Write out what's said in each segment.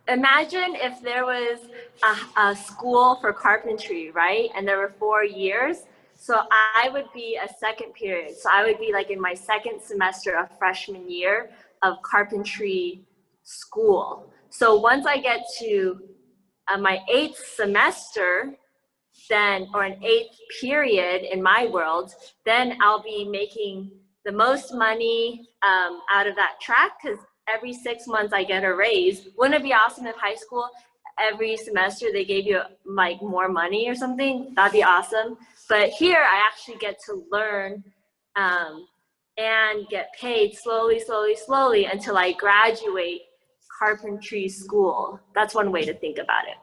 imagine if there was a school for carpentry, right? And there were 4 years. So I would be a second period. So I would be like in my second semester of freshman year of carpentry school. So once I get to my 8th semester, then, or an 8th period in my world, then I'll be making the most money out of that track, because every 6 months I get a raise. Wouldn't it be awesome if high school, every semester they gave you like more money or something? That'd be awesome. But here I actually get to learn and get paid slowly, slowly, slowly until I graduate carpentry school. That's one way to think about it.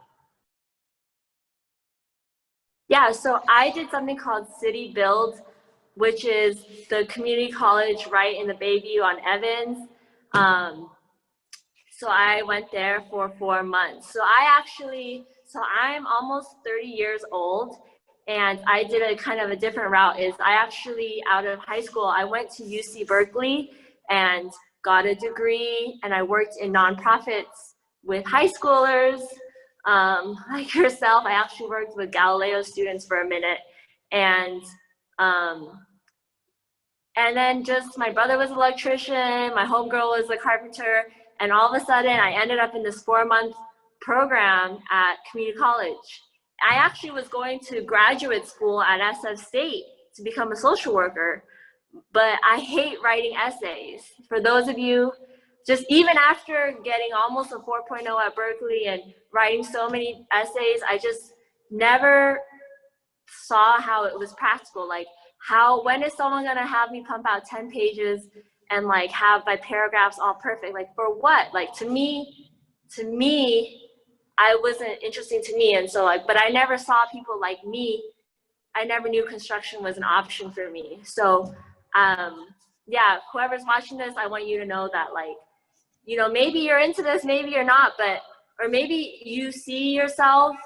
Yeah, so I did something called City Build, which is the community college right in the Bayview on Evans. So I went there for 4 months. So I'm almost 30 years old, and I did a kind of a different route. Is I actually, out of high school, I went to UC Berkeley and got a degree, and I worked in nonprofits with high schoolers. Like yourself, I actually worked with Galileo students for a minute, and then just my brother was an electrician, my homegirl was a carpenter, and all of a sudden I ended up in this 4-month program at community college. I actually was going to graduate school at SF State to become a social worker, but I hate writing essays. For those of you, just even after getting almost a 4.0 at Berkeley and writing so many essays, I just never saw how it was practical. Like, when is someone gonna have me pump out 10 pages and like have my paragraphs all perfect? Like, for what? Like, to me, I wasn't interesting to me. And so like, but I never saw people like me. I never knew construction was an option for me. So yeah, whoever's watching this, I want you to know that, like, you know, maybe you're into this, maybe you're not, or maybe you see yourself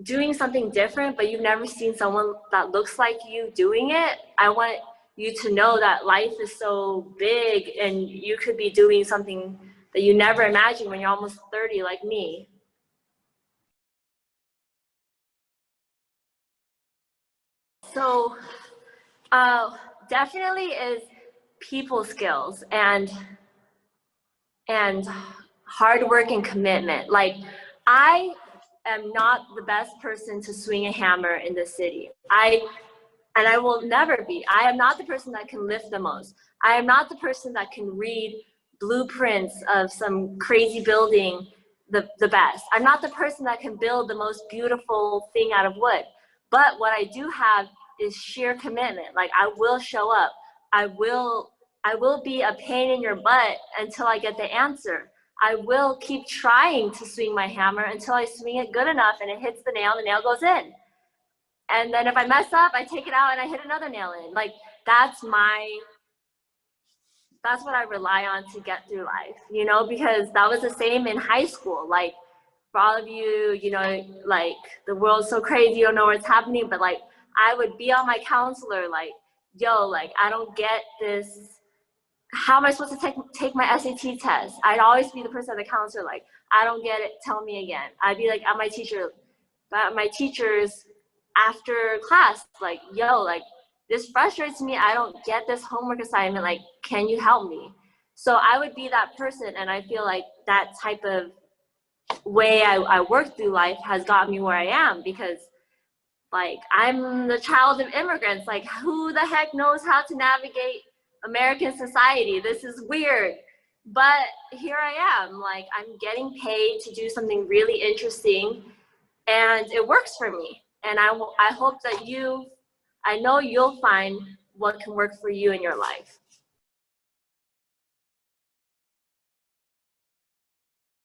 doing something different, but you've never seen someone that looks like you doing it. I want you to know that life is so big, and you could be doing something that you never imagined when you're almost 30 like me. So definitely is people skills and hard work and commitment. Like, I am not the best person to swing a hammer in the city. And I will never be. I am not the person that can lift the most. I am not the person that can read blueprints of some crazy building the best. I'm not the person that can build the most beautiful thing out of wood. But what I do have is sheer commitment. Like, I will show up. I will be a pain in your butt until I get the answer. I will keep trying to swing my hammer until I swing it good enough and it hits the nail goes in. And then if I mess up, I take it out and I hit another nail in. Like, that's what I rely on to get through life, you know, because that was the same in high school. Like, for all of you, you know, like, the world's so crazy, you don't know what's happening, but like, I would be on my counselor, like, yo, like, I don't get this. How am I supposed to take my SAT test? I'd always be the person at the counselor, like, I don't get it, tell me again. I'd be like at my teachers after class, like, yo, like, this frustrates me. I don't get this homework assignment. Like, can you help me? So I would be that person. And I feel like that type of way I work through life has got me where I am, because like, I'm the child of immigrants. Like, who the heck knows how to navigate American society? This is weird. But here I am, like, I'm getting paid to do something really interesting, and it works for me. And I hope that I know you'll find what can work for you in your life.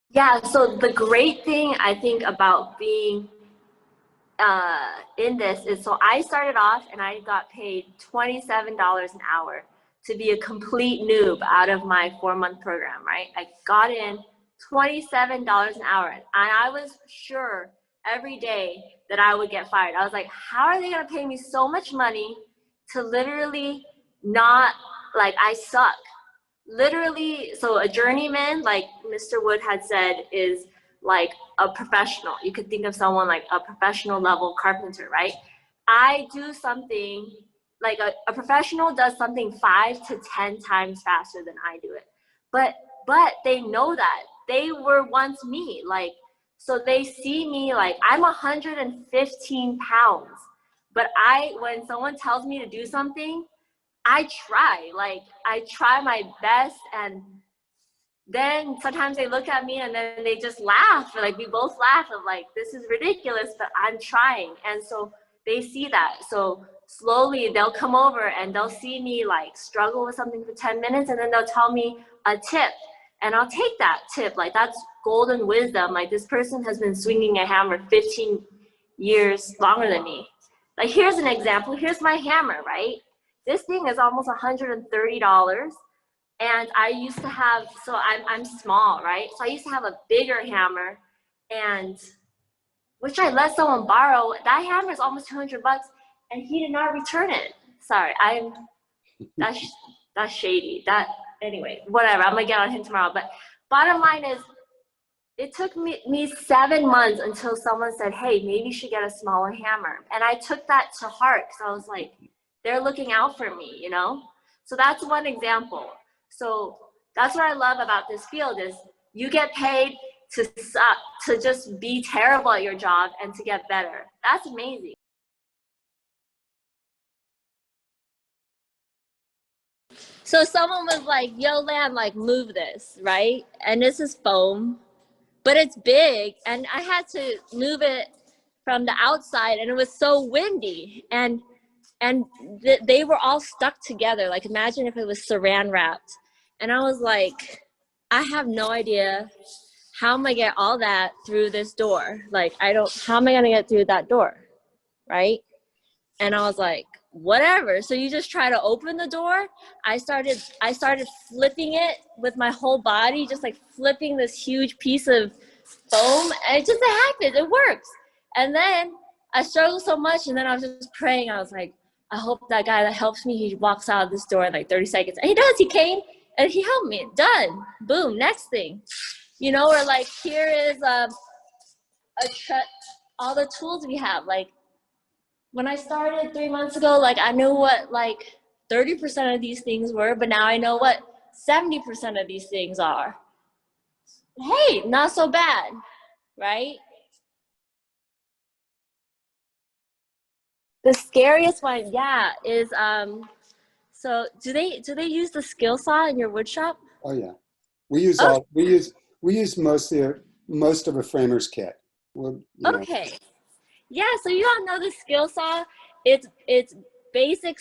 Yeah, so the great thing I think about being in this is, so I started off and I got paid $27 an hour to be a complete noob out of my 4-month program, right? I got in $27 an hour, and I was sure every day that I would get fired. I was like, how are they gonna pay me so much money to literally not, like, I suck. literally, so a journeyman, like Mr. Wood had said, is like a professional. You could think of someone like a professional level carpenter, right? I do something like a professional does something 5 to 10 times faster than I do it. But they know that. They were once me. Like, so they see me like I'm 115 pounds. But when someone tells me to do something, I try. Like, I try my best, and then sometimes they look at me and then they just laugh. Like, we both laugh of like, this is ridiculous, but I'm trying. And so they see that. So slowly they'll come over and they'll see me like struggle with something for 10 minutes, and then they'll tell me a tip, and I'll take that tip. Like, that's golden wisdom. Like, this person has been swinging a hammer 15 years longer than me. Like, here's an example. Here's my hammer, right? This thing is almost $130. And I used to have, so I'm small, right? So I used to have a bigger hammer, and which I let someone borrow. That hammer is almost 200 bucks, and he did not return it. Sorry, that's shady. Anyway, whatever. I'm gonna get on him tomorrow. But bottom line is, it took me 7 months until someone said, hey, maybe you should get a smaller hammer. And I took that to heart, because I was like, they're looking out for me, you know? So that's one example. So that's what I love about this field is you get paid to suck, to just be terrible at your job and to get better. That's amazing. So someone was like, yo, Lam, like, move this, right? And this is foam, but it's big, and I had to move it from the outside, and it was so windy, and they were all stuck together. Like, imagine if it was saran wrapped. And I was like, I have no idea how am I get all that through this door. Like, how am I gonna get through that door, right? And I was like, whatever. So you just try to open the door. I started flipping it with my whole body, just like flipping this huge piece of foam, and it happened. It works. And then I struggled so much, and then I was just praying. I was like, I hope that guy that helps me, he walks out of this door in like 30 seconds. And he does. He came and he helped me. Done. Boom. Next thing. You know, or like, here is all the tools we have. Like, when I started 3 months ago, like, I knew what like 30% of these things were, but now I know what 70% of these things are. Hey, not so bad, right? The scariest one, yeah, is so do they use the skill saw in your wood shop? Oh yeah, we use most of a framer's kit. Well, okay, yeah. So you all know the skill saw. It's basic,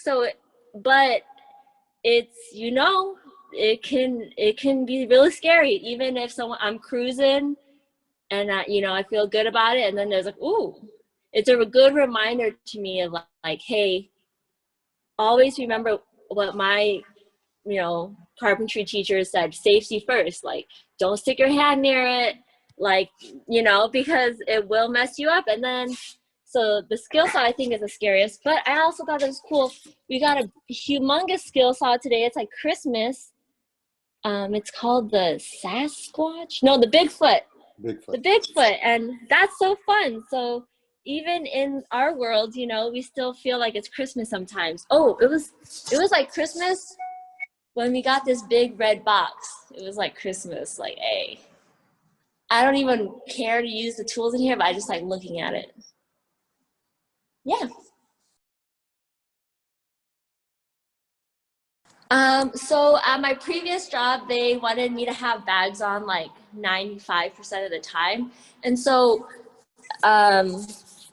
but it's, you know, it can be really scary. Even if I'm cruising and I feel good about it, and then there's like, ooh, it's a good reminder to me of like, hey, always remember what my carpentry teacher said: safety first. Like, don't stick your hand near it, like, because it will mess you up. And then, so the skill saw, I think, is the scariest, but I also thought it was cool. We got a humongous skill saw today. It's like Christmas. It's called the Sasquatch. No, the Bigfoot. Bigfoot. The Bigfoot, and that's so fun. So even in our world, we still feel like it's Christmas sometimes. Oh, it was like Christmas when we got this big red box. It was like Christmas. Like, hey, I don't even care to use the tools in here, but I just like looking at it. Yeah. So at my previous job, they wanted me to have bags on like 95% of the time. And so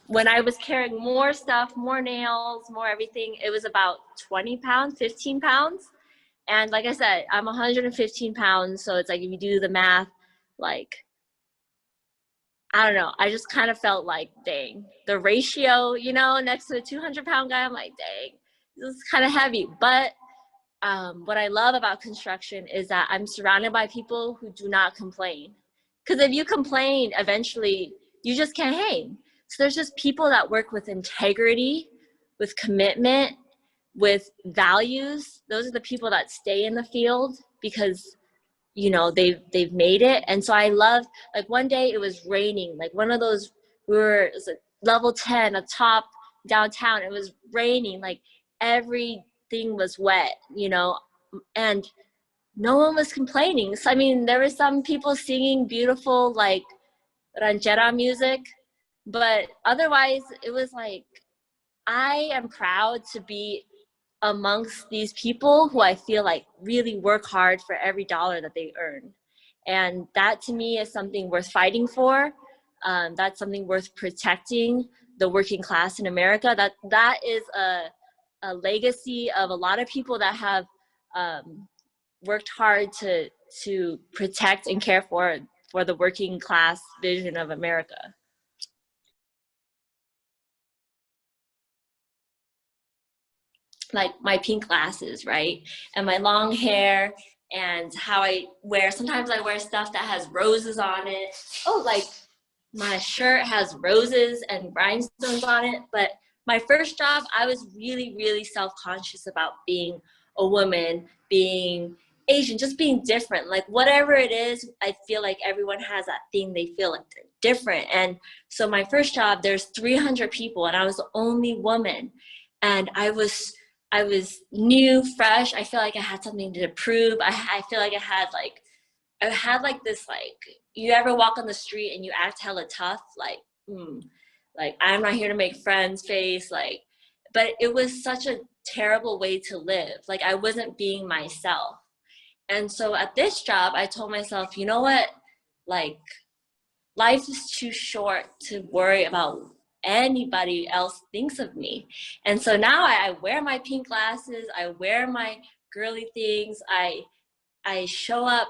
when I was carrying more stuff, more nails, more everything, it was about 20 pounds, 15 pounds. And like I said, I'm 115 pounds. So it's like, if you do the math, like, I don't know. I just kind of felt like, dang, the ratio, next to a 200-pound guy, I'm like, dang, this is kind of heavy. But what I love about construction is that I'm surrounded by people who do not complain. Because if you complain, eventually you just can't hang. So there's just people that work with integrity, with commitment, with values. Those are the people that stay in the field. because, you know, they've made it. And so I love, like one day it was raining, like one of those, it was like level 10 atop downtown. It was raining, like everything was wet, you know, and no one was complaining. So, I mean, there were some people singing beautiful, like, ranchera music, but otherwise it was like, I am proud to be amongst these people who I feel like really work hard for every dollar that they earn. And that to me is something worth fighting for. That's something worth protecting, the working class in America. That is a legacy of a lot of people that have worked hard to protect and care for the working class vision of America. Like my pink glasses, right? And my long hair, and how I wear, sometimes I wear stuff that has roses on it. Oh, like my shirt has roses and rhinestones on it. But my first job, I was really, really self-conscious about being a woman, being Asian, just being different. Like whatever it is, I feel like everyone has that thing they feel like they're different. And so my first job, there's 300 people and I was the only woman. And I was new, fresh. I feel like I had something to prove. I feel like I had like this, like, you ever walk on the street and you act hella tough, like I'm not here to make friends face, like, but it was such a terrible way to live. Like I wasn't being myself. And so at this job, I told myself, you know what, like life is too short to worry about anybody else thinks of me. And so now I wear my pink glasses, I wear my girly things, I show up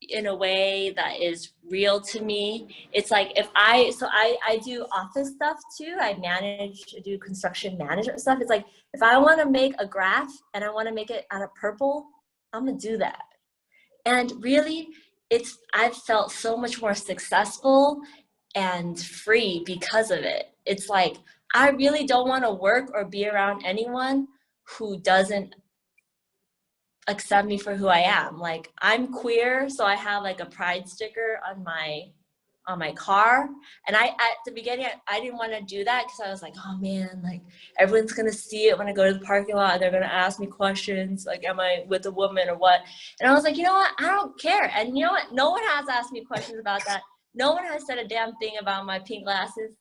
in a way that is real to me. It's like I do office stuff too. I do construction management stuff. It's like if I want to make a graph and I want to make it out of purple, I'm gonna do that. And really, I've felt so much more successful and free because of it. It's like, I really don't want to work or be around anyone who doesn't accept me for who I am. Like I'm queer, so I have like a pride sticker on my car. And at the beginning, I didn't want to do that because I was like, oh man, like everyone's gonna see it when I go to the parking lot and they're gonna ask me questions like, am I with a woman or what? And I was like, you know what, I don't care. And you know what, no one has asked me questions about that. No one has said a damn thing about my pink glasses.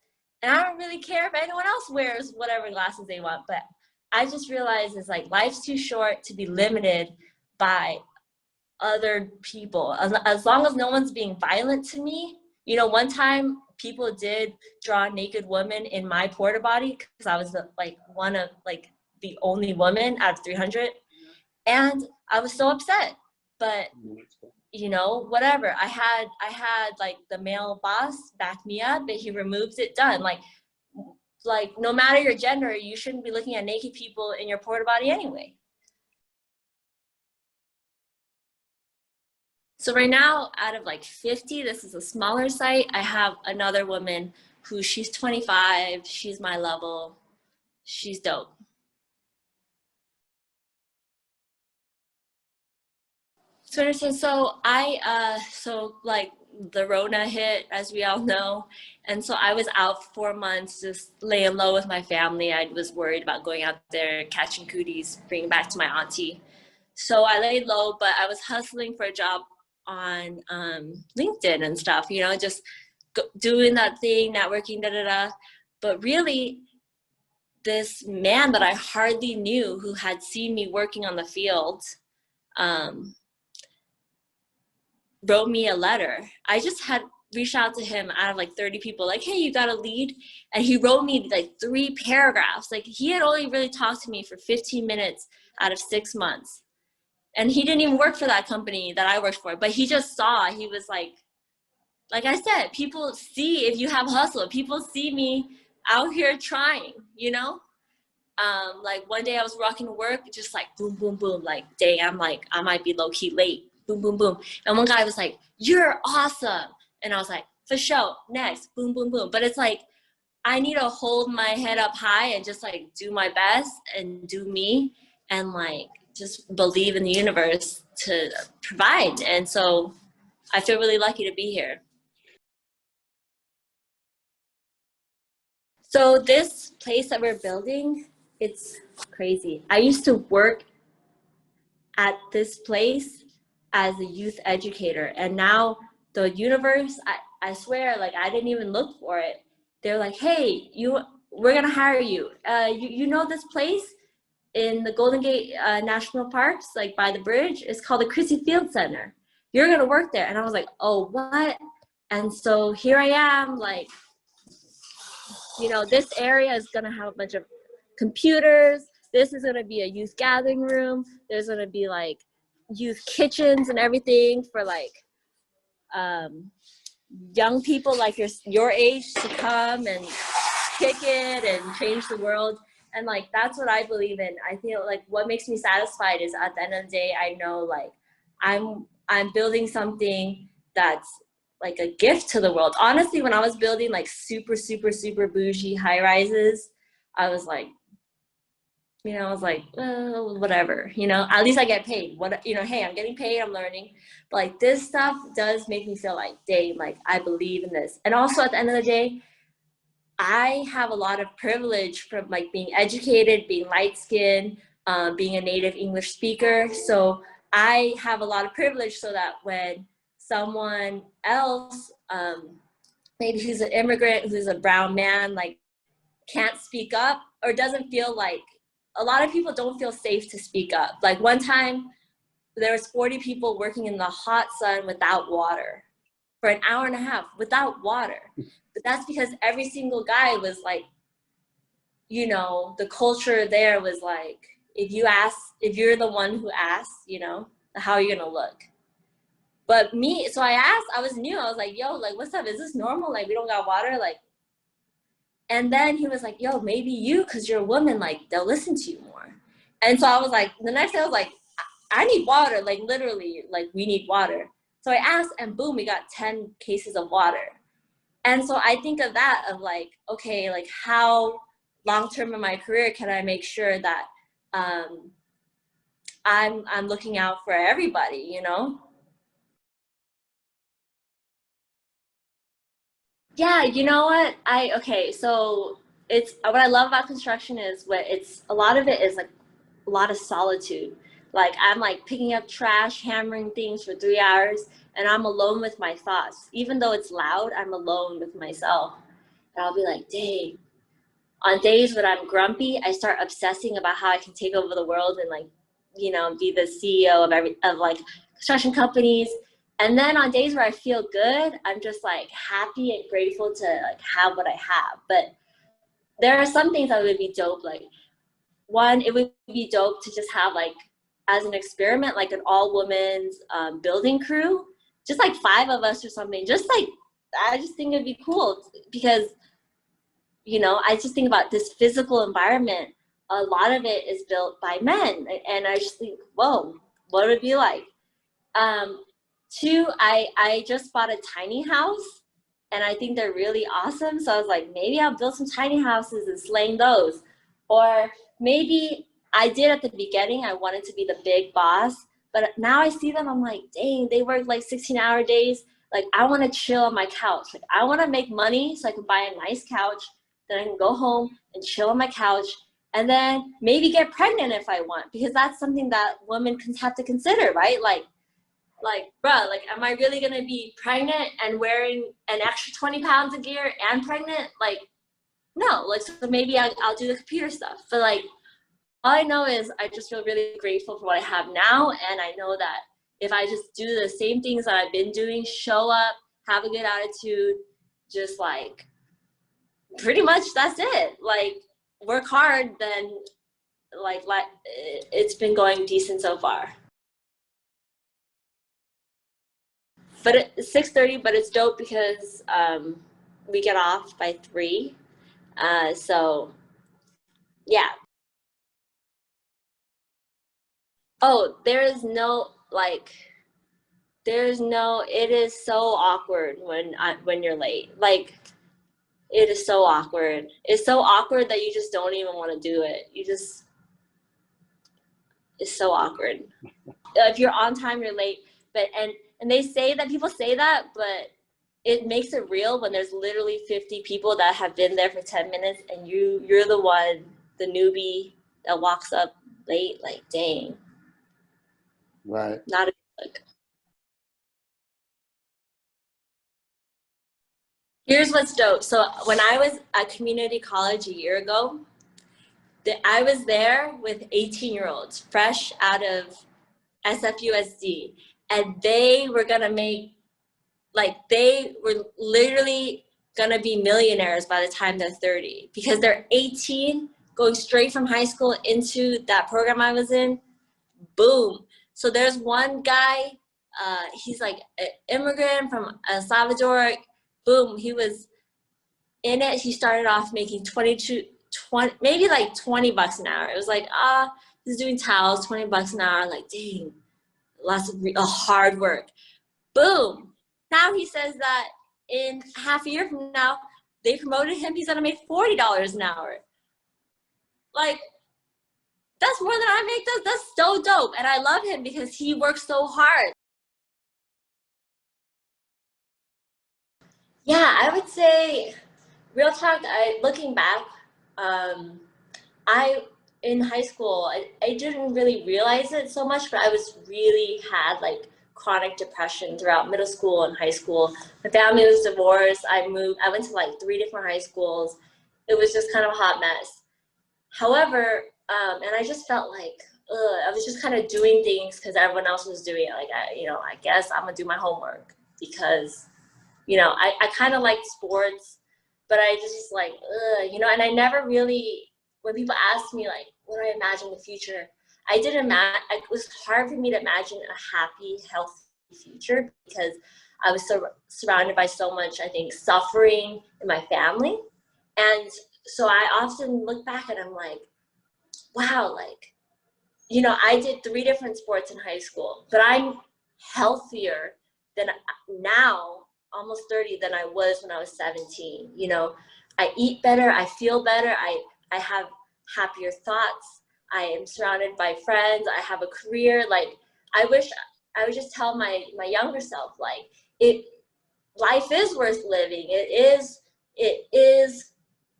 And I don't really care if anyone else wears whatever glasses they want. But I just realized it's like life's too short to be limited by other people. As long as no one's being violent to me. You know, one time people did draw naked women in my porta potty because I was one of the only woman out of 300, and I was so upset. But you know, whatever. I had like the male boss back me up, and he removed it. Done. Like no matter your gender, you shouldn't be looking at naked people in your porta potty anyway. So right now, out of like 50, this is a smaller site, I have another woman who she's 25, she's my level, she's dope. Swinerton, so like the Rona hit, as we all know, and so I was out for 4 months, just laying low with my family. I was worried about going out there, catching cooties, bringing back to my auntie. So I laid low, but I was hustling for a job on LinkedIn and stuff, you know, just doing that thing, networking, But really, this man that I hardly knew who had seen me working on the field wrote me a letter. I just had reached out to him out of like 30 people, like, hey, you got a lead? And he wrote me like 3 paragraphs. Like he had only really talked to me for 15 minutes out of 6 months. And he didn't even work for that company that I worked for, but he just saw, he was like I said, people see if you have hustle. People see me out here trying, you know? Like one day I was walking to work, just like boom, boom, boom, like dang, I'm like, I might be low key late, boom, boom, boom. And one guy was like, you're awesome. And I was like, for sure, next, boom, boom, boom. But it's like, I need to hold my head up high and just like do my best and do me and like just believe in the universe to provide. And so I feel really lucky to be here. So this place that we're building, it's crazy. I used to work at this place as a youth educator, and now the universe, I swear, like I didn't even look for it. They're like, hey, we're gonna hire you. You know this place in the Golden Gate National Parks, like by the bridge? It's called the Chrissy Field Center. You're gonna work there. And I was like, oh, what? And so here I am, like, you know, this area is gonna have a bunch of computers. This is gonna be a youth gathering room. There's gonna be like youth kitchens and everything for like young people like your age to come and kick it and change the world. And like that's what I believe in. I feel like what makes me satisfied is at the end of the day, I know like I'm building something that's like a gift to the world. Honestly, when I was building like super bougie high rises, I was like, you know, I was like, whatever, you know, at least I get paid. What, you know, hey, I'm getting paid, I'm learning. But like this stuff does make me feel like, dang, like I believe in this. And also at the end of the day, I have a lot of privilege from like being educated, being light-skinned, being a native English speaker. So I have a lot of privilege so that when someone else, maybe who's an immigrant, who's a brown man, like can't speak up or doesn't feel like, a lot of people don't feel safe to speak up. Like one time there was 40 people working in the hot sun without water for an hour and a half without water. But that's because every single guy was like, you know, the culture there was like, if you're the one who asks, you know, how are you gonna look? But me, so I asked, I was new, I was like, yo, like, what's up? Is this normal? Like, we don't got water? Like, and then he was like, yo, maybe you, cause you're a woman, like, they'll listen to you more. And so I was like, the next day I was like, I need water, like literally, like we need water. So I asked and boom, we got 10 cases of water. And so I think of that of like, okay, like how long-term in my career can I make sure that I'm looking out for everybody, you know? Yeah, you know what? Okay, so it's what I love about construction is a lot of it is like a lot of solitude. Like I'm like picking up trash, hammering things for 3 hours, and I'm alone with my thoughts. Even though it's loud, I'm alone with myself. And I'll be like, dang. On days when I'm grumpy, I start obsessing about how I can take over the world and like, you know, be the CEO of like construction companies. And then on days where I feel good, I'm just like happy and grateful to like have what I have. But there are some things that would be dope. Like one, it would be dope to just have like, as an experiment, like an all women's building crew, just like 5 of us or something. Just like, I just think it'd be cool because, you know, I just think about this physical environment. A lot of it is built by men. And I just think, whoa, what would it be like? 2, I just bought a tiny house and I think they're really awesome. So I was like, maybe I'll build some tiny houses and slang those. Or maybe I did at the beginning, I wanted to be the big boss, but now I see them, I'm like, dang, they work like 16-hour days. Like I want to chill on my couch. Like I want to make money so I can buy a nice couch. Then I can go home and chill on my couch and then maybe get pregnant if I want, because that's something that women can have to consider, right? Like, bruh, like, am I really gonna be pregnant and wearing an extra 20 pounds of gear and pregnant? Like, no, like, so maybe I'll do the computer stuff. But like, all I know is I just feel really grateful for what I have now. And I know that if I just do the same things that I've been doing, show up, have a good attitude, just like, pretty much that's it. Like, work hard, then like it's been going decent so far. But it's 6:30, but it's dope because we get off by 3. So yeah. Oh, there is no like, it is so awkward when you're late. Like it is so awkward. It's so awkward that you just don't even want to do it. is so awkward. If you're on time, you're late. But and they say that, people say that, but it makes it real when there's literally 50 people that have been there for 10 minutes and you're the one, the newbie that walks up late. Like, dang. Right. Not a good look. Here's what's dope. So when I was at community college a year ago, I was there with 18-year-olds fresh out of SFUSD, and they were gonna make, like, they were literally gonna be millionaires by the time they're 30 because they're 18, going straight from high school into that program I was in. Boom. So there's one guy, he's like an immigrant from El Salvador. Boom, he was in it. He started off making 20, maybe like 20 bucks an hour. It was like, he's doing towels, 20 bucks an hour. Like, dang, lots of hard work. Boom. Now he says that in half a year from now, they promoted him. He's gonna make $40 an hour. Like, that's more than I make. That's so dope. And I love him because he works so hard. Yeah, I would say, real talk, looking back, I in high school, I didn't really realize it so much, but I was really had like chronic depression throughout middle school and high school. My family was divorced. I went to like 3 different high schools. It was just kind of a hot mess. However, and I just felt like, I was just kind of doing things because everyone else was doing it. Like, I guess I'm gonna do my homework because, I kind of liked sports, but I just like, and I never really, when people ask me like, what do I imagine the future? It was hard for me to imagine a happy, healthy future because I was so surrounded by so much, I think, suffering in my family. And so I often look back and I'm like, wow, like, I did 3 different sports in high school, but I'm healthier than now, almost 30, than I was when I was 17. I eat better, I feel better, I have happier thoughts, I am surrounded by friends, I have a career. Like, I wish I would just tell my younger self, like, life is worth living. It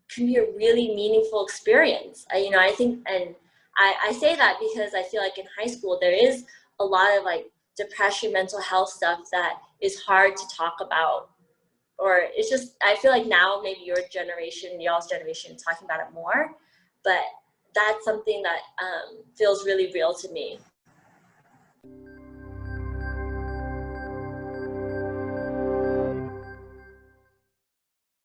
can be a really meaningful experience. I think, and I say that because I feel like in high school there is a lot of like depression, mental health stuff that is hard to talk about, or it's just, I feel like now maybe y'all's generation is talking about it more, but that's something that feels really real to me.